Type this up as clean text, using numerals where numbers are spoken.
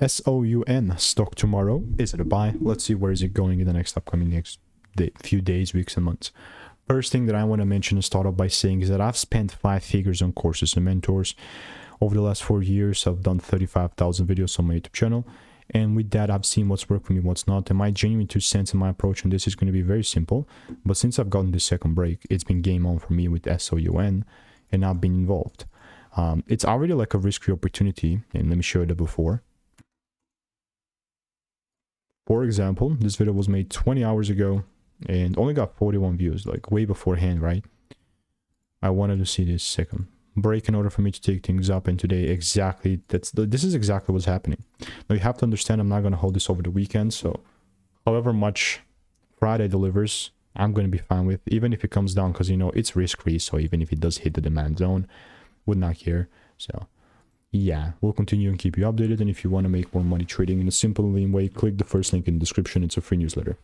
SOUN stock tomorrow. Is it a buy? Let's see where is it going in the next upcoming few days, weeks, and months. First thing that I want to mention and start off by saying is that I've spent 5 figures on courses and mentors. Over the last 4 years, I've done 35,000 videos on my YouTube channel. And with that, I've seen what's worked for me, what's not. And my genuine 2 cents and my approach on this is going to be very simple. But since I've gotten this second break, it's been game on for me with SOUN, and I've been involved. It's already like a risk-free opportunity, and let me show you that before. For example, this video was made 20 hours ago and only got 41 views, like way beforehand, right? I wanted to see this second break in order for me to take things up, and today exactly this is exactly what's happening. Now you have to understand, I'm not going to hold this over the weekend, so however much Friday delivers, I'm going to be fine with, even if it comes down, because you know it's risk-free, so even if it does hit the demand zone, would not care. So yeah, we'll continue and keep you updated. And if you want to make more money trading in a simple, lean way, click the first link in the description. It's a free newsletter.